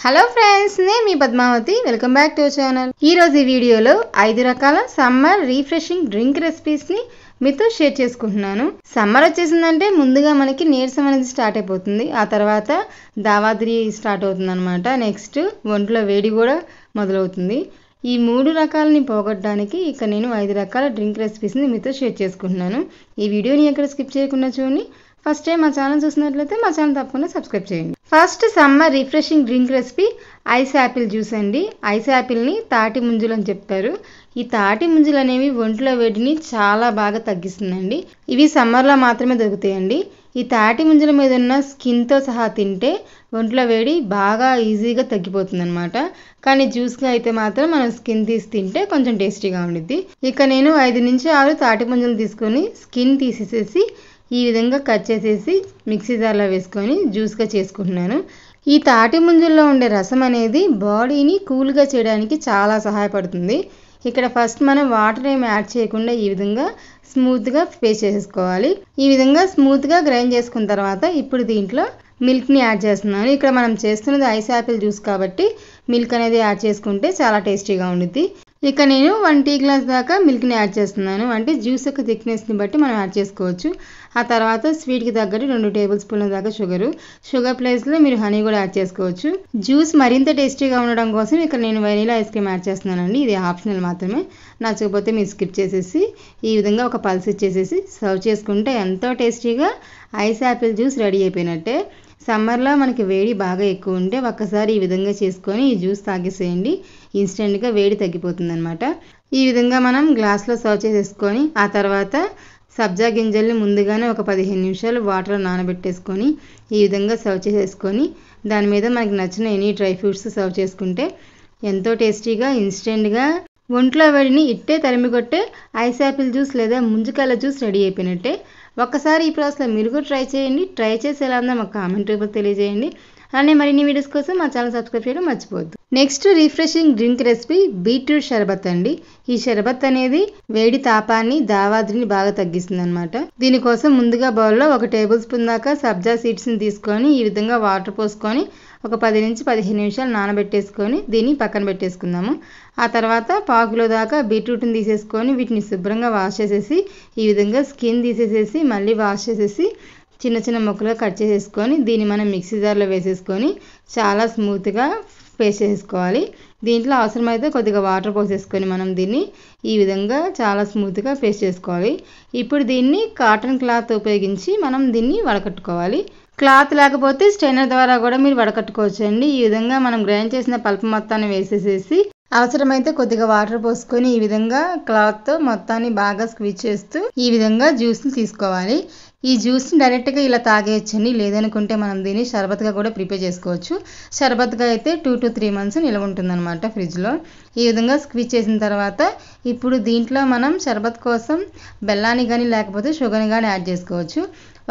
Hello friends, నేను మీ Padmavati. Welcome back to our channel. ఈరోజు ఈ వీడియోలో 5 రకాల సమ్మర్ రీఫ్రెషింగ్ డ్రింక్ రెసిపీస్ని మీతో షేర్ చేసుకుంటున్నాను. సమ్మర్ వచ్చేసిందంటే ముందుగా మనకి నీరసం అనేది స్టార్ట్ అయిపోతుంది. ఆ తర్వాత దావాద్రి స్టార్ట్ అవుతుంది అనమాట. నెక్స్ట్ ఒంట్లో వేడి కూడా మొదలవుతుంది. ఈ 3 రకాలని పోగొట్టడానికి ఇక నేను 5 రకాల డ్రింక్ రెసిపీస్ని మీతో షేర్ చేసుకుంటున్నాను. ఈ వీడియోని ఎక్కడ స్కిప్ చేయకుండా చూడండి. ఫస్ట్ టైం మా ఛానల్ చూసినట్లయితే మా ఛానల్ తప్పకుండా సబ్స్క్రైబ్ చేయండి. First summer refreshing drink recipe ice Apple juice అండి. ఐస్ యాపిల్ని తాటి ముంజులు అని చెప్తారు. ఈ తాటి ముంజులు అనేవి ఒంట్లో వేడిని చాలా బాగా తగ్గిస్తుందండి. ఇవి సమ్మర్లో మాత్రమే దొరుకుతాయండి. ఈ తాటి ముంజుల మీద ఉన్న స్కిన్తో సహా తింటే ఒంట్లో వేడి బాగా ఈజీగా తగ్గిపోతుంది అనమాట. కానీ జ్యూస్గా అయితే మాత్రం మనం స్కిన్ తీసి తింటే కొంచెం టేస్టీగా ఉండిద్ది. ఇక నేను 5 నుంచి 6 తాటి ముంజలు తీసుకొని స్కిన్ తీసేసేసి ఈ విధంగా కట్ చేసేసి మిక్సీ జార్లో వేసుకొని జ్యూస్గా చేసుకుంటున్నాను. ఈ తాటి ముంజల్లో ఉండే రసం అనేది బాడీని కూల్గా చేయడానికి చాలా సహాయపడుతుంది. ఇక్కడ ఫస్ట్ మనం వాటర్ ఏమి యాడ్ చేయకుండా ఈ విధంగా స్మూత్గా పేస్ట్ చేసేసుకోవాలి. ఈ విధంగా స్మూత్గా గ్రైండ్ చేసుకున్న తర్వాత ఇప్పుడు దీంట్లో మిల్క్ని యాడ్ చేస్తున్నాను. ఇక్కడ మనం చేస్తున్నది ఐస్ యాపిల్ జ్యూస్ కాబట్టి మిల్క్ అనేది యాడ్ చేసుకుంటే చాలా టేస్టీగా ఉండిద్ది. ఇక నేను 1 టీ గ్లాస్ దాకా మిల్క్ని యాడ్ చేస్తున్నాను. అంటే జ్యూస్ యొక్క థిక్నెస్ని బట్టి మనం యాడ్ చేసుకోవచ్చు. ఆ తర్వాత స్వీట్కి తగ్గట్టు 2 టేబుల్ స్పూన్ల దాకా షుగర్ ప్లేస్లో మీరు హనీ కూడా యాడ్ చేసుకోవచ్చు. జ్యూస్ మరింత టేస్టీగా ఉండడం కోసం ఇక్కడ నేను వెనీలా ఐస్ క్రీమ్ యాడ్ చేస్తున్నానండి. ఇది ఆప్షనల్ మాత్రమే. నచ్చకపోతే మీరు స్కిప్ చేసేసి ఈ విధంగా ఒక పల్స్ ఇచ్చేసేసి సర్వ్ చేసుకుంటే ఎంతో టేస్టీగా ఐస్ యాపిల్ జ్యూస్ రెడీ అయిపోయినట్టే. సమ్మర్లో మనకి వేడి బాగా ఎక్కువ ఉంటే ఒక్కసారి ఈ విధంగా చేసుకొని ఈ జ్యూస్ తాగేసేయండి. ఇన్స్టెంట్గా వేడి తగ్గిపోతుంది అనమాట. ఈ విధంగా మనం గ్లాస్లో సర్వ్ చేసేసుకొని ఆ తర్వాత సబ్జా గింజల్ని ముందుగానే ఒక 15 నిమిషాలు వాటర్లో నానబెట్టేసుకొని ఈ విధంగా సర్వ్ చేసేసుకొని దాని మీద మనకి నచ్చిన ఎనీ డ్రై ఫ్రూట్స్ సర్వ్ చేసుకుంటే ఎంతో టేస్టీగా ఇన్స్టెంట్గా ఒంట్లో వేడిని ఇట్టే తరిమి కొట్టే ఐస్ యాపిల్ జ్యూస్ లేదా ముంజకాయల జ్యూస్ రెడీ అయిపోయినట్టే. ఒక్కసారి ఈ ప్రాసెస్లో మీరు కూడా ట్రై చేయండి. ట్రై చేసి ఎలా ఉందో మాకు కామెంట్ రూపంలో తెలియజేయండి. అలానే మరిన్ని వీడియోస్ కోసం మా ఛానల్ సబ్స్క్రైబ్ చేయడం మర్చిపోవద్దు. Next refreshing drink recipe beetroot sharbat అండి. ఈ షర్బత్ అనేది వేడి తాపాన్ని దావాద్రిని బాగా తగ్గిస్తుంది అనమాట. దీనికోసం ముందుగా బౌల్లో 1 టేబుల్ స్పూన్ దాకా సబ్జా సీడ్స్ని తీసుకొని ఈ విధంగా వాటర్ పోసుకొని ఒక 10 నుంచి 15 నిమిషాలు నానబెట్టేసుకొని దీన్ని పక్కన పెట్టేసుకుందాము. ఆ తర్వాత 1/4 కిలో దాకా బీట్రూట్ని తీసేసుకొని వీటిని శుభ్రంగా వాష్ చేసేసి ఈ విధంగా స్కిన్ తీసేసేసి మళ్ళీ వాష్ చేసేసి చిన్న చిన్న ముక్కలుగా కట్ చేసేసుకొని దీన్ని మనం మిక్సీ జార్లో వేసేసుకొని చాలా స్మూత్గా పేస్ట్ చేసుకోవాలి. దీంట్లో అవసరమైతే కొద్దిగా వాటర్ పోసేసుకొని మనం దీన్ని ఈ విధంగా చాలా స్మూత్గా పేస్ట్ చేసుకోవాలి. ఇప్పుడు దీన్ని కాటన్ క్లాత్ ఉపయోగించి మనం దీన్ని వడకట్టుకోవాలి. క్లాత్ లేకపోతే స్ట్రైనర్ ద్వారా కూడా మీరు వడకట్టుకోవచ్చు అండి. ఈ విధంగా మనం గ్రైండ్ చేసిన పల్ప్ మొత్తాన్ని వేసేసేసి అవసరమైతే కొద్దిగా వాటర్ పోసుకొని ఈ విధంగా క్లాత్తో మొత్తాన్ని బాగా స్క్వీజ్ చేస్తూ ఈ విధంగా జ్యూస్ని తీసుకోవాలి. ఈ జ్యూస్ని డైరెక్ట్గా ఇలా తాగేయచ్చండి. లేదనుకుంటే మనం దీన్ని షర్బత్గా కూడా ప్రిపేర్ చేసుకోవచ్చు. షర్బత్గా అయితే 2 to 3 months నిల్వ ఉంటుందన్నమాట ఫ్రిడ్జ్లో. ఈ విధంగా స్క్వీజ్ చేసిన తర్వాత ఇప్పుడు దీంట్లో మనం షర్బత్ కోసం బెల్లాన్ని కానీ లేకపోతే షుగర్ని కానీ యాడ్ చేసుకోవచ్చు.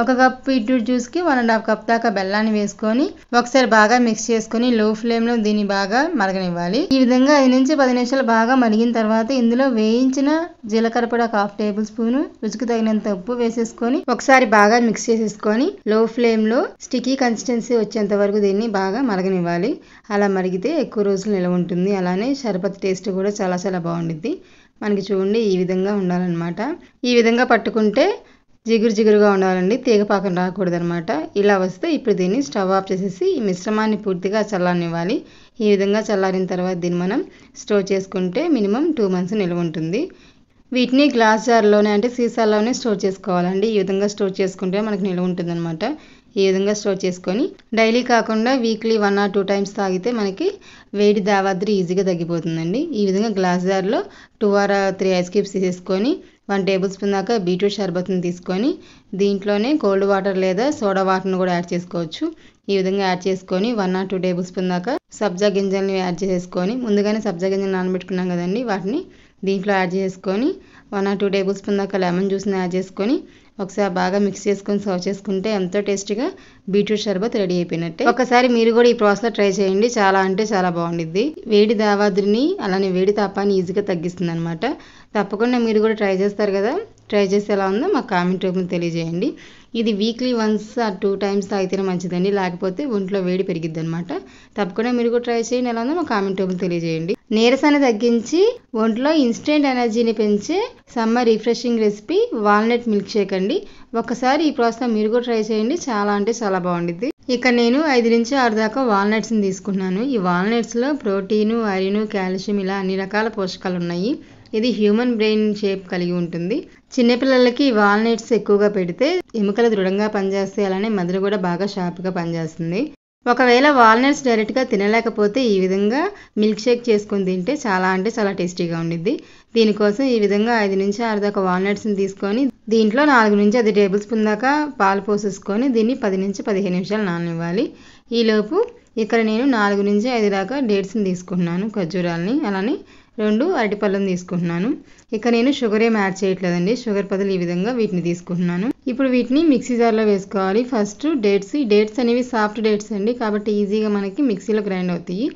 1 కప్ బీట్రూట్ జ్యూస్కి 1.5 కప్ దాకా బెల్లాన్ని వేసుకొని ఒకసారి బాగా మిక్స్ చేసుకొని లో ఫ్లేమ్లో దీన్ని బాగా మరగనివ్వాలి. ఈ విధంగా 5 నుంచి 10 నిమిషాలు బాగా మరిగిన తర్వాత ఇందులో వేయించిన జీలకర్ర పొడి 1/2 టేబుల్ స్పూన్, రుచికి తగినంత ఉప్పు వేసేసుకొని ఒకసారి బాగా మిక్స్ చేసేసుకొని లో ఫ్లేమ్లో స్టికీ కన్సిస్టెన్సీ వచ్చేంత వరకు దీన్ని బాగా మరగనివ్వాలి. అలా మరిగితే ఎక్కువ రోజులు నిల్వ ఉంటుంది. అలానే షర్బత్ టేస్ట్ కూడా చాలా చాలా బాగుండిద్ది. మనకి చూడండి ఈ విధంగా ఉండాలన్నమాట. ఈ విధంగా పట్టుకుంటే జిగురుగా ఉండాలండి, తీగపాకం రాకూడదు అనమాట. ఇలా వస్తే ఇప్పుడు దీన్ని స్టవ్ ఆఫ్ చేసేసి ఈ మిశ్రమాన్ని పూర్తిగా చల్లారనివ్వాలి. ఈ విధంగా చల్లారిన తర్వాత దీన్ని మనం స్టోర్ చేసుకుంటే మినిమం 2 months నిల్వ ఉంటుంది. వీటిని గ్లాస్ జార్లోనే అంటే సీసాలోనే స్టోర్ చేసుకోవాలండి. ఈ విధంగా స్టోర్ చేసుకుంటే మనకు నిల్వ ఉంటుందన్నమాట. ఈ విధంగా స్టోర్ చేసుకొని డైలీ కాకుండా వీక్లీ 1 or 2 times తాగితే మనకి వేడి దావాద్రి ఈజీగా తగ్గిపోతుందండి. ఈ విధంగా గ్లాస్ జార్లో 2 or 3 ఐస్ క్యూబ్స్ తీసేసుకొని 1 టేబుల్ స్పూన్ దాకా బీట్రూట్ షర్బత్ని తీసుకొని దీంట్లోనే కోల్డ్ వాటర్ లేదా సోడా వాటర్ని కూడా యాడ్ చేసుకోవచ్చు. ఈ విధంగా యాడ్ చేసుకొని 1 or 2 టేబుల్ స్పూన్ దాకా సబ్జా గింజల్ని యాడ్ చేసుకొని ముందుగానే సబ్జా గింజలు నానబెట్టుకున్నాం కదండి, వాటిని దీంట్లో యాడ్ చేసుకొని 1 or 2 టేబుల్ స్పూన్ దాకా లెమన్ జ్యూస్ని యాడ్ చేసుకొని ఒకసారి బాగా మిక్స్ చేసుకొని సర్వ్ చేసుకుంటే ఎంతో టేస్టీగా బీట్రూట్ షర్బత్ రెడీ అయిపోయినట్టే. ఒకసారి మీరు కూడా ఈ ప్రాసెస్లో ట్రై చేయండి. చాలా అంటే చాలా బాగుండిద్ది. వేడి దావాద్రిని అలానే వేడి తాపాన్ని ఈజీగా తగ్గిస్తుంది అనమాట. తప్పకుండా మీరు కూడా ట్రై చేస్తారు కదా. ట్రై చేసి ఎలా ఉందో మాకు కామెంట్ రూపంలో తెలియజేయండి. ఇది వీక్లీ వన్స్ 2 టైమ్స్ తాగితేనే మంచిదండి, లేకపోతే ఒంట్లో వేడి పెరిగిద్ది అనమాట. తప్పకుండా మీరు కూడా ట్రై చేయండి. ఎలా ఉందో మా కామెంట్ రూపంలో తెలియజేయండి. నీరసాన్ని తగ్గించి ఒంట్లో ఇన్స్టెంట్ ఎనర్జీని పెంచే summer refreshing recipe walnut milk shake అండి. ఒక్కసారి ఈ ప్రాసెస్ మీరు కూడా ట్రై చేయండి, చాలా అంటే చాలా బాగుండిద్ది. ఇక నేను 5 నుంచి 6 దాకా వాల్నట్స్ని తీసుకున్నాను. ఈ వాల్నట్స్లో ప్రోటీను, ఐరన్, కాల్షియం ఇలా అన్ని రకాల పోషకాలు ఉన్నాయి. ఇది హ్యూమన్ బ్రెయిన్ షేప్ కలిగి ఉంటుంది. చిన్నపిల్లలకి వాల్నట్స్ ఎక్కువగా పెడితే ఎముకలు దృఢంగా పనిచేస్తాయి, అలానే మెదడు కూడా బాగా షార్ప్గా పనిచేస్తుంది. ఒకవేళ వాల్నట్స్ డైరెక్ట్గా తినలేకపోతే ఈ విధంగా మిల్క్ షేక్ చేసుకొని తింటే చాలా అంటే చాలా టేస్టీగా ఉండిద్ది. దీనికోసం ఈ విధంగా 5 నుంచి 6 దాకా వాల్నట్స్ని తీసుకొని దీంట్లో 4 నుంచి 5 టేబుల్ స్పూన్ దాకా పాలు పోసేసుకొని దీన్ని 10 నుంచి 15 నిమిషాలు నాననివ్వాలి. ఈలోపు ఇక్కడ నేను 4 నుంచి 5 దాకా డేట్స్ని తీసుకుంటున్నాను, ఖర్జూరాలని, అలానే 2 అరటిపళ్ళని తీసుకుంటున్నాను. ఇక నేను షుగర్ ఏం యాడ్ చేయట్లేదండి, షుగర్ బదులు ఈ విధంగా వీటిని తీసుకుంటున్నాను. ఇప్పుడు వీటిని మిక్సీ జార్లో వేసుకోవాలి. ఫస్ట్ డేట్స్ అనేవి సాఫ్ట్ డేట్స్ అండి, కాబట్టి ఈజీగా మనకి మిక్సీలో గ్రైండ్ అవుతాయి.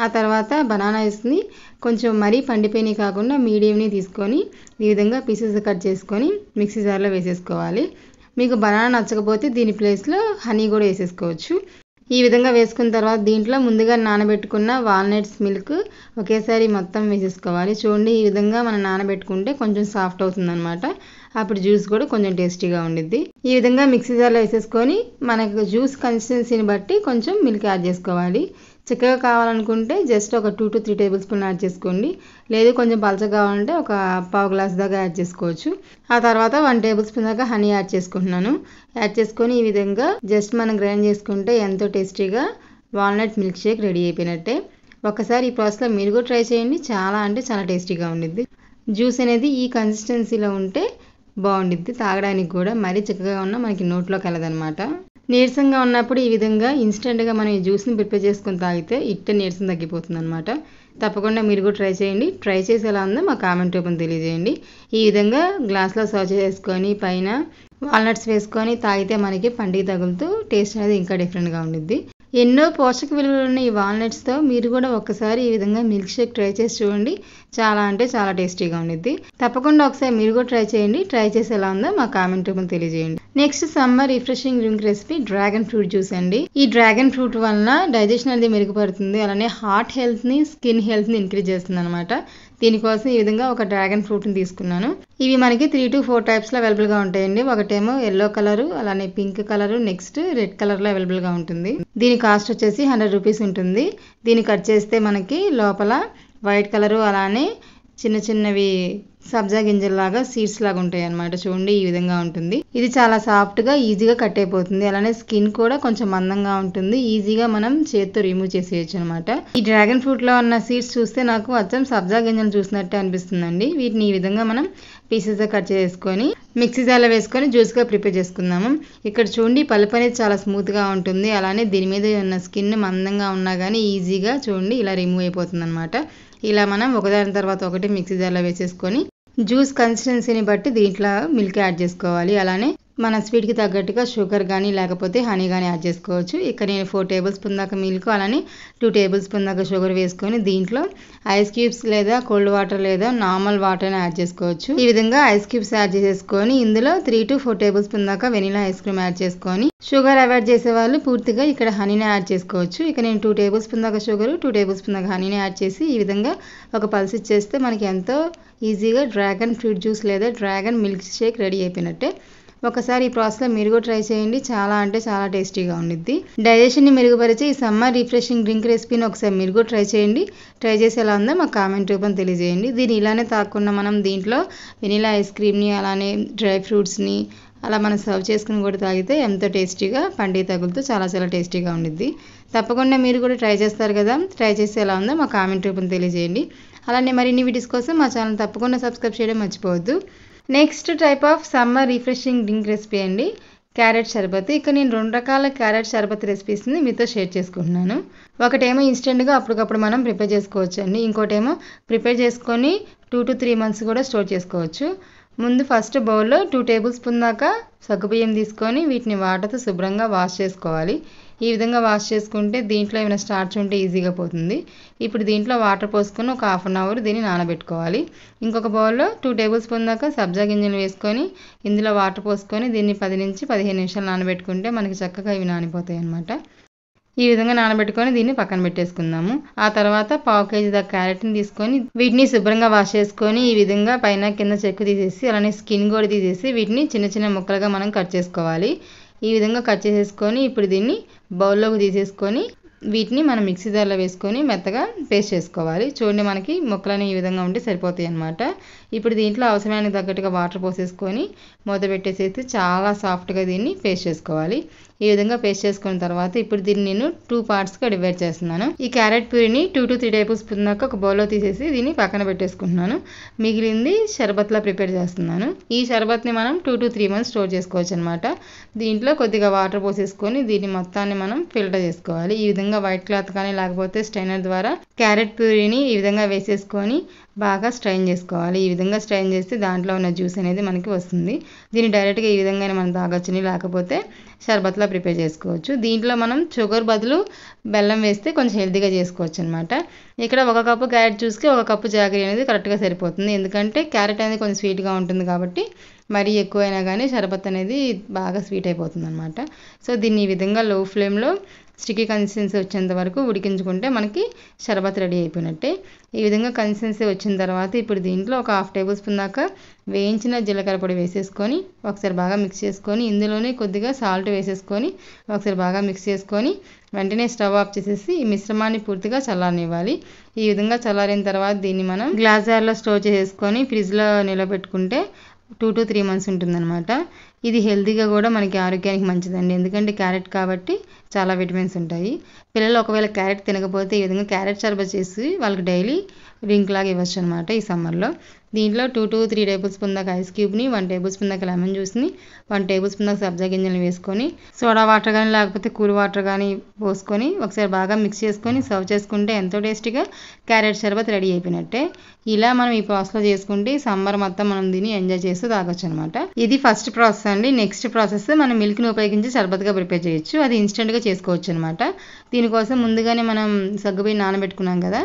ఆ తర్వాత బనానాస్ని కొంచెం మరీ పండిపోయినవి కాకుండా మీడియంని తీసుకొని ఈ విధంగా పీసెస్ కట్ చేసుకొని మిక్సీ జార్లో వేసేసుకోవాలి. మీకు బనానా నచ్చకపోతే దీని ప్లేస్లో హనీ కూడా వేసేసుకోవచ్చు. ఈ విధంగా వేసుకున్న తర్వాత దీంట్లో ముందుగా నానబెట్టుకున్న వాల్నట్స్ మిల్క్ ఒకేసారి మొత్తం వేసేసుకోవాలి. చూడండి, ఈ విధంగా మనం నానబెట్టుకుంటే కొంచెం సాఫ్ట్ అవుతుందన్నమాట. అప్పుడు జ్యూస్ కూడా కొంచెం టేస్టీగా ఉండిద్ది. ఈ విధంగా మిక్సీ జార్లో వేసేసుకొని మనకు జ్యూస్ కన్సిస్టెన్సీని బట్టి కొంచెం మిల్క్ యాడ్ చేసుకోవాలి. చిక్కగా కావాలనుకుంటే జస్ట్ ఒక 2 to 3 టేబుల్ స్పూన్ యాడ్ చేసుకోండి. లేదు కొంచెం పలచగా కావాలంటే ఒక పావు గ్లాస్ దాకా యాడ్ చేసుకోవచ్చు. ఆ తర్వాత 1 టేబుల్ స్పూన్ దాకా హనీ యాడ్ చేసుకుంటున్నాను. యాడ్ చేసుకొని ఈ విధంగా జస్ట్ మనం గ్రైండ్ చేసుకుంటే ఎంతో టేస్టీగా వాల్నట్ మిల్క్ షేక్ రెడీ అయిపోయినట్టే. ఒకసారి ఈ ప్రాసెస్లో మీరు కూడా ట్రై చేయండి, చాలా అంటే చాలా టేస్టీగా ఉండిద్ది. జ్యూస్ అనేది ఈ కన్సిస్టెన్సీలో ఉంటే బాగుండిద్ది, తాగడానికి కూడా మరీ చిక్కగా ఉన్నా మనకి నోట్లోకి వెళ్ళదనమాట. నీరసంగా ఉన్నప్పుడు ఈ విధంగా ఇన్స్టెంట్గా మనం ఈ జ్యూస్ని ప్రిపేర్ చేసుకొని తాగితే ఇట్టే నీరసం తగ్గిపోతుంది అనమాట. తప్పకుండా మీరు కూడా ట్రై చేయండి. ట్రై చేసి ఎలా ఉందో మా కామెంట్ రూపంలో తెలియజేయండి. ఈ విధంగా గ్లాస్లో సర్వ్ చేసుకొని పైన వాల్నట్స్ వేసుకొని తాగితే మనకి పండుగ తగులుతూ టేస్ట్ అనేది ఇంకా డిఫరెంట్గా ఉండిద్ది. ఎన్నో పోషక విలువలు ఉన్న ఈ వాల్నట్స్తో మీరు కూడా ఒక్కసారి ఈ విధంగా మిల్క్ షేక్ ట్రై చేసి చూడండి, చాలా అంటే చాలా టేస్టీగా ఉండిద్ది. తప్పకుండా ఒకసారి మీరు కూడా ట్రై చేయండి. ట్రై చేసి ఎలా ఉందో మా కామెంట్ రూపంలో తెలియజేయండి. Next summer refreshing drink recipe dragon fruit juice అండి. ఈ డ్రాగన్ ఫ్రూట్ వలన డైజెషన్ అనేది మెరుగుపడుతుంది, అలానే హార్ట్ హెల్త్ని, స్కిన్ హెల్త్ని ఇంక్రీజ్ చేస్తుంది అనమాట. దీనికోసం ఈ విధంగా ఒక డ్రాగన్ ఫ్రూట్ని తీసుకున్నాను. ఇవి మనకి 3 to 4 టైప్స్లో అవైలబుల్గా ఉంటాయండి. ఒకటేమో ఎల్లో కలరు, అలానే పింక్ కలరు, నెక్స్ట్ రెడ్ కలర్లో అవైలబుల్గా ఉంటుంది. దీని కాస్ట్ వచ్చేసి 100 రూపీస్ ఉంటుంది. దీన్ని కట్ చేస్తే మనకి లోపల వైట్ కలరు, అలానే చిన్న చిన్నవి సబ్జా గింజల్లాగా సీడ్స్ లాగా ఉంటాయి అన్నమాట. చూడండి, ఈ విధంగా ఉంటుంది. ఇది చాలా సాఫ్ట్గా ఈజీగా కట్ అయిపోతుంది, అలానే స్కిన్ కూడా కొంచెం మందంగా ఉంటుంది. ఈజీగా మనం చేత్తో రిమూవ్ చేసేయచ్చు అనమాట. ఈ డ్రాగన్ ఫ్రూట్లో ఉన్న సీడ్స్ చూస్తే నాకు అచ్చం సబ్జా గింజలు చూసినట్టే అనిపిస్తుందండి. వీటిని ఈ విధంగా మనం పీసెస్గా కట్ చేసుకొని మిక్సీ జార్లో వేసుకొని జ్యూస్గా ప్రిపేర్ చేసుకుందాము. ఇక్కడ చూడండి, పల్ప్ అనేది చాలా స్మూత్గా ఉంటుంది, అలానే దీని మీద ఉన్న స్కిన్ మందంగా ఉన్నా కానీ ఈజీగా చూడండి ఇలా రిమూవ్ అయిపోతుంది అనమాట. ఇలా మనం ఒకదాని తర్వాత ఒకటి మిక్సీ జార్లో వేసేసుకొని జ్యూస్ కన్సిస్టెన్సీని బట్టి దీంట్లో మిల్క్ యాడ్ చేసుకోవాలి. అలానే మన స్వీట్కి తగ్గట్టుగా షుగర్ కానీ లేకపోతే హనీ కానీ యాడ్ చేసుకోవచ్చు. ఇక్కడ నేను 4 టేబుల్ స్పూన్ దాకా మిల్క్, అలానే 2 టేబుల్ స్పూన్ దాకా షుగర్ వేసుకొని దీంట్లో ఐస్ క్యూబ్స్ లేదా కోల్డ్ వాటర్ లేదా నార్మల్ వాటర్ యాడ్ చేసుకోవచ్చు. ఈ విధంగా ఐస్ క్యూబ్స్ యాడ్ చేసేసుకొని ఇందులో 3 to 4 టేబుల్ స్పూన్ దాకా వెనిలా ఐస్ క్రీమ్ యాడ్ చేసుకొని షుగర్ అవాయిడ్ చేసే వాళ్ళు పూర్తిగా ఇక్కడ హనీని యాడ్ చేసుకోవచ్చు. ఇక నేను 2 టేబుల్ స్పూన్ దాకా షుగర్, 2 టేబుల్ స్పూన్ దాకా హనీని యాడ్ చేసి ఈ విధంగా ఒక పల్స్ ఇచ్చేస్తే మనకి ఎంతో ఈజీగా డ్రాగన్ ఫ్రూట్ జ్యూస్ లేదా డ్రాగన్ మిల్క్ షేక్ రెడీ అయిపోయినట్టే. ఒకసారి ఈ ప్రాసెస్లో మీరు కూడా ట్రై చేయండి, చాలా అంటే చాలా టేస్టీగా ఉండిద్ది. డైజెషన్ని మెరుగుపరిచే ఈ సమ్మర్ రిఫ్రెషింగ్ డ్రింక్ రెసిపీని ఒకసారి మీరు కూడా ట్రై చేయండి. ట్రై చేసి ఎలా ఉందో మా కామెంట్ రూపంలో తెలియజేయండి. దీన్ని ఇలానే తాకుండా మనం దీంట్లో వెనిలా ఐస్ క్రీమ్ని, అలానే డ్రై ఫ్రూట్స్ని అలా మనం సర్వ్ చేసుకుని కూడా తాగితే ఎంతో టేస్టీగా పండుగ తగులుతూ చాలా చాలా టేస్టీగా ఉండిద్ది. తప్పకుండా మీరు కూడా ట్రై చేస్తారు కదా. ట్రై చేసి ఎలా ఉందో మా కామెంట్ రూపంలో తెలియజేయండి. అలానే మరిన్ని వీడియోస్ కోసం మా ఛానల్ తప్పకుండా సబ్స్క్రైబ్ చేయడం మర్చిపోవద్దు. Next type of summer refreshing drink recipe అండి, క్యారెట్ షర్బత్. ఇక్కడ నేను 2 రకాల క్యారెట్ షర్బత్ రెసిపీస్ని మీతో షేర్ చేసుకుంటున్నాను. ఒకటేమో ఇన్స్టెంట్గా అప్పటికప్పుడు మనం ప్రిపేర్ చేసుకోవచ్చు అండి. ఇంకోటేమో ప్రిపేర్ చేసుకొని 2 to 3 months కూడా స్టోర్ చేసుకోవచ్చు. ముందు ఫస్ట్ బౌల్లో 2 టేబుల్ స్పూన్ దాకా సగ్గుబియ్యం తీసుకొని వీటిని వాటర్తో శుభ్రంగా వాష్ చేసుకోవాలి. ఈ విధంగా వాష్ చేసుకుంటే దీంట్లో ఏమైనా స్టార్చ్ ఉంటే ఈజీగా పోతుంది. ఇప్పుడు దీంట్లో వాటర్ పోసుకొని ఒక హాఫ్ అన్ అవర్ దీన్ని నానబెట్టుకోవాలి. ఇంకొక బౌల్లో 2 టేబుల్ స్పూన్ దాకా సబ్జా గింజలు వేసుకొని ఇందులో వాటర్ పోసుకొని దీన్ని 10 నుంచి 15 నిమిషాలు నానబెట్టుకుంటే మనకి చక్కగా ఇవి నానిపోతాయి అన్నమాట. ఈ విధంగా నానబెట్టుకొని దీన్ని పక్కన పెట్టేసుకుందాము. ఆ తర్వాత పావు కేజీ దాకా క్యారెట్ని తీసుకొని వీటిని శుభ్రంగా వాష్ చేసుకొని ఈ విధంగా పైన కింద చెక్కు తీసేసి అలానే స్కిన్ కూడా తీసేసి వీటిని చిన్న చిన్న ముక్కలుగా మనం కట్ చేసుకోవాలి. ఈ విధంగా కట్ చేసేసుకొని ఇప్పుడు దీన్ని బౌల్లోకి తీసేసుకొని వీటిని మనం మిక్సీ జార్లో వేసుకొని మెత్తగా పేస్ట్ చేసుకోవాలి. చూడండి మనకి ముక్కలని ఈ విధంగా ఉంటే సరిపోతాయి అన్నమాట. ఇప్పుడు దీంట్లో అవసరమైన తగ్గట్టుగా వాటర్ పోసేసుకొని మూత పెట్టేసేసి చాలా సాఫ్ట్గా దీన్ని పేస్ట్ చేసుకోవాలి. ఈ విధంగా పేస్ట్ చేసుకున్న తర్వాత ఇప్పుడు దీన్ని నేను 2 పార్ట్స్గా డివైడ్ చేస్తున్నాను. ఈ క్యారెట్ ప్యూరీని 2 to 3 టేబుల్ స్పూన్ దాకా ఒక బౌల్లో తీసేసి దీన్ని పక్కన పెట్టేసుకుంటున్నాను. మిగిలింది షర్బత్లా ప్రిపేర్ చేస్తున్నాను. ఈ షర్బత్ని మనం 2 to 3 months స్టోర్ చేసుకోవచ్చు అనమాట. దీంట్లో కొద్దిగా వాటర్ పోసేసుకొని దీన్ని మొత్తాన్ని మనం ఫిల్టర్ చేసుకోవాలి. ఈ విధంగా వైట్ క్లాత్ కానీ లేకపోతే స్ట్రైనర్ ద్వారా క్యారెట్ ప్యూరీని ఈ విధంగా వేసేసుకొని బాగా స్ట్రైన్ చేసుకోవాలి. ఈ విధంగా స్ట్రైన్ చేస్తే దాంట్లో ఉన్న జ్యూస్ అనేది మనకి వస్తుంది. దీన్ని డైరెక్ట్గా ఈ విధంగానే మనం తాగొచ్చుని, లేకపోతే షర్బత్లా ప్రిపేర్ చేసుకోవచ్చు. దీంట్లో మనం షుగర్ బదులు బెల్లం వేస్తే కొంచెం హెల్తీగా చేసుకోవచ్చు అనమాట. ఇక్కడ 1 కప్పు క్యారెట్ జ్యూస్కి 1 కప్పు జాగరీ అనేది కరెక్ట్గా సరిపోతుంది. ఎందుకంటే క్యారెట్ అనేది కొంచెం స్వీట్గా ఉంటుంది కాబట్టి మరీ ఎక్కువైనా కానీ షర్బత్ అనేది బాగా స్వీట్ అయిపోతుంది అనమాట. సో దీన్ని ఈ విధంగా లో ఫ్లేమ్లో స్టిక్కీ కన్సిస్టెన్సీ వచ్చేంత వరకు ఉడికించుకుంటే మనకి షర్బత్ రెడీ అయిపోయినట్టే. ఈ విధంగా కన్సిస్టెన్సీ వచ్చిన తర్వాత ఇప్పుడు దీంట్లో ఒక 1/2 టేబుల్ స్పూన్ దాకా వేయించిన జీలకర్ర పొడి వేసేసుకొని ఒకసారి బాగా మిక్స్ చేసుకొని ఇందులోనే కొద్దిగా సాల్ట్ వేసేసుకొని ఒకసారి బాగా మిక్స్ చేసుకొని వెంటనే స్టవ్ ఆఫ్ చేసేసి ఈ మిశ్రమాన్ని పూర్తిగా చల్లారనివ్వాలి. ఈ విధంగా చల్లారిన తర్వాత దీన్ని మనం గ్లాస్ జార్లో స్టోర్ చేసేసుకొని ఫ్రిడ్జ్లో నిలబెట్టుకుంటే 2 to 3 months ఉంటుందన్నమాట. ఇది హెల్తీగా కూడా మనకి ఆరోగ్యానికి మంచిదండి. ఎందుకంటే క్యారెట్ కాబట్టి చాలా విటమిన్స్ ఉంటాయి. పిల్లలు ఒకవేళ క్యారెట్ తినకపోతే ఈ విధంగా క్యారెట్ షర్బత్ చేసి వాళ్ళకి డైలీ డ్రింక్ లాగా ఇవ్వచ్చు అనమాట ఈ సమ్మర్లో. దీంట్లో 2 to 3 టేబుల్ స్పూన్ దాకా ఐస్ క్యూబ్ని, 1 టేబుల్ స్పూన్ దాకా లెమన్ జ్యూస్ని, 1 టేబుల్ స్పూన్ దాకా సబ్జా గింజలు వేసుకొని సోడా వాటర్ కానీ లేకపోతే కూల్ వాటర్ కానీ పోసుకొని ఒకసారి బాగా మిక్స్ చేసుకొని సర్వ్ చేసుకుంటే ఎంతో టేస్టీగా క్యారెట్ షర్బత్ రెడీ అయిపోయినట్టే. ఇలా మనం ఈ ప్రాసెస్లో చేసుకుంటే సమ్మర్ మొత్తం మనం దీన్ని ఎంజాయ్ చేస్తూ తాగొచ్చు అనమాట. ఇది ఫస్ట్ ప్రాసెస్ అండి. నెక్స్ట్ ప్రాసెస్ మనం మిల్క్ని ఉపయోగించి షర్బత్గా ప్రిపేర్ చేయొచ్చు. అది ఇన్స్టెంట్గా చేసుకోవచ్చు అనమాట. దీనికోసం ముందుగానే మనం సగ్గుబియ్యం నానబెట్టుకున్నాం కదా,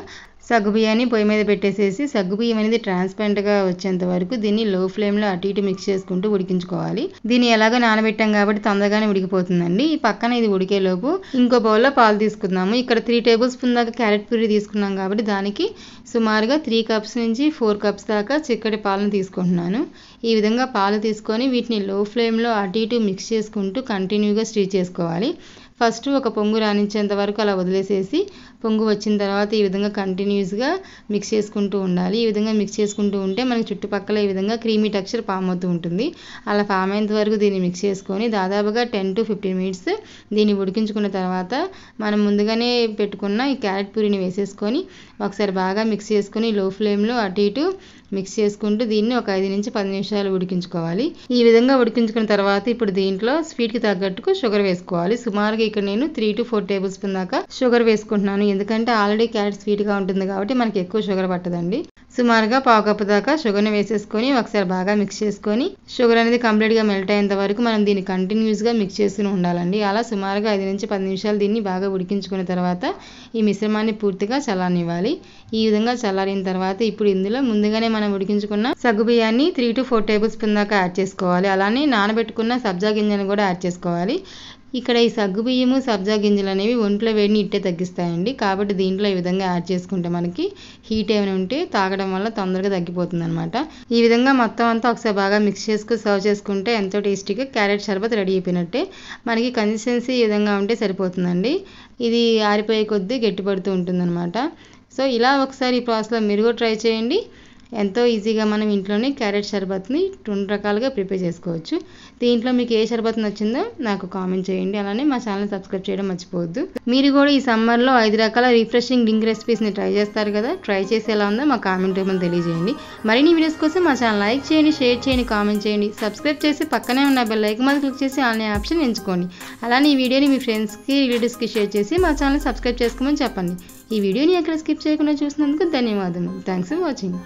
సగ్గుబియ్యాన్ని పొయ్యి మీద పెట్టేసేసి సగ్గుబియ్యం అనేది ట్రాన్స్పరెంట్గా వచ్చేంత వరకు దీన్ని లో ఫ్లేమ్లో అటు ఇటు మిక్స్ చేసుకుంటూ ఉడికించుకోవాలి. దీన్ని ఎలాగో నానబెట్టాం కాబట్టి తొందరగానే ఉడికిపోతుందండి. ఈ పక్కన ఇది ఉడికేలోపు ఇంకో బౌల్లో పాలు తీసుకుందాము. ఇక్కడ 3 టేబుల్ స్పూన్ దాకా క్యారెట్ ప్యూరీ తీసుకున్నాం కాబట్టి దానికి సుమారుగా 3 cups నుంచి 4 cups దాకా చిక్కటి పాలను తీసుకుంటున్నాను. ఈ విధంగా పాలు తీసుకొని వీటిని లో ఫ్లేమ్లో అటు ఇటు మిక్స్ చేసుకుంటూ కంటిన్యూగా స్టీర్ చేసుకోవాలి. ఫస్ట్ ఒక పొంగు రానించేంత వరకు అలా వదిలేసేసి పొంగు వచ్చిన తర్వాత ఈ విధంగా కంటిన్యూస్గా మిక్స్ చేసుకుంటూ ఉండాలి. ఈ విధంగా మిక్స్ చేసుకుంటూ ఉంటే మనకి చుట్టుపక్కల ఈ విధంగా క్రీమీ టెక్స్చర్ ఫామ్ అవుతూ ఉంటుంది. అలా ఫామ్ అయ్యేంత వరకు దీన్ని మిక్స్ చేసుకొని దాదాపుగా 10 to 15 minutes దీన్ని ఉడికించుకున్న తర్వాత మనం ముందుగానే పెట్టుకున్న ఈ క్యారెట్ ప్యూరీని వేసేసుకొని ఒకసారి బాగా మిక్స్ చేసుకొని లో ఫ్లేమ్లో అటు ఇటు మిక్స్ చేసుకుంటూ దీన్ని ఒక 5 నుంచి 10 నిమిషాలు ఉడికించుకోవాలి. ఈ విధంగా ఉడికించుకున్న తర్వాత ఇప్పుడు దీంట్లో స్వీట్కి తగ్గట్టుకు షుగర్ వేసుకోవాలి. సుమారుగా ఇక్కడ నేను 3 to 4 టేబుల్ స్పూన్ దాకా షుగర్ వేసుకుంటున్నాను. ఎందుకంటే ఆల్రెడీ క్యారెట్ స్వీట్గా ఉంటుంది కాబట్టి మనకి ఎక్కువ షుగర్ పట్టదండి. సుమారుగా 1/2 కప్పు దాకా షుగర్ని వేసేసుకొని ఒకసారి బాగా మిక్స్ చేసుకొని షుగర్ అనేది కంప్లీట్గా మెల్ట్ అయ్యేంత వరకు మనం దీన్ని కంటిన్యూస్గా మిక్స్ చేసుకుని ఉండాలండి. అలా సుమారుగా 5 నుంచి 10 నిమిషాలు దీన్ని బాగా ఉడికించుకున్న తర్వాత ఈ మిశ్రమాన్ని పూర్తిగా చల్లారనివ్వాలి. ఈ విధంగా చల్లారిన తర్వాత ఇప్పుడు ఇందులో ముందుగానే మనం ఉడికించుకున్న సగ్గుబియ్యాన్ని 3 to 4 టేబుల్ స్పూన్ దాకా యాడ్ చేసుకోవాలి. అలానే నానబెట్టుకున్న సబ్జా గింజను కూడా యాడ్ చేసుకోవాలి. ఇక్కడ ఈ సగ్గుబియ్యము సబ్జా గింజలు అనేవి ఒంట్లో వేడిని ఇట్టే తగ్గిస్తాయండి. కాబట్టి దీంట్లో ఈ విధంగా యాడ్ చేసుకుంటే మనకి హీట్ ఏమైనా ఉంటే తాగడం వల్ల తొందరగా తగ్గిపోతుంది అనమాట. ఈ విధంగా మొత్తం అంతా ఒకసారి బాగా మిక్స్ చేసుకుని సర్వ్ చేసుకుంటే ఎంతో టేస్టీగా క్యారెట్ షర్బత్ రెడీ అయిపోయినట్టే. మనకి కన్సిస్టెన్సీ ఈ విధంగా ఉంటే సరిపోతుందండి. ఇది ఆరిపోయే కొద్దీ గట్టిపడుతూ ఉంటుందన్నమాట. సో ఇలా ఒకసారి ఈ ప్రాసెస్లో మీరు కూడా ట్రై చేయండి. ఎంతో ఈజీగా మనం ఇంట్లోనే క్యారెట్ షర్బత్ని 2 రకాలుగా ప్రిపేర్ చేసుకోవచ్చు. దీంట్లో మీకు ఏ షర్బత్ నచ్చిందో నాకు కామెంట్ చేయండి. అలానే మా ఛానల్ సబ్స్క్రైబ్ చేయడం మర్చిపోవద్దు. మీరు కూడా ఈ సమ్మర్లో 5 రకాల రిఫ్రెషింగ్ డ్రింక్ రెసిపీస్ని ట్రై చేస్తారు కదా. ట్రై చేసి ఎలా ఉందో మా కామెంట్ రూపంలో తెలియజేయండి. మరిన్ని వీడియోస్ కోసం మా ఛానల్ లైక్ చేయండి, షేర్ చేయండి, కామెంట్ చేయండి. సబ్స్క్రైబ్ చేసి పక్కనే ఉన్న బెల్ ఐకాన్ మీద క్లిక్ చేసి ఆల్ అనే ఆప్షన్ ఎంచుకోండి. అలానే ఈ వీడియోని మీ ఫ్రెండ్స్కి, రిలేటివ్స్కి షేర్ చేసి మా ఛానల్ సబ్స్క్రైబ్ చేసుకోమని చెప్పండి. ఈ వీడియోని ఎక్కడ స్కిప్ చేయకుండా చూసినందుకు ధన్యవాదాలు. Thanks for watching.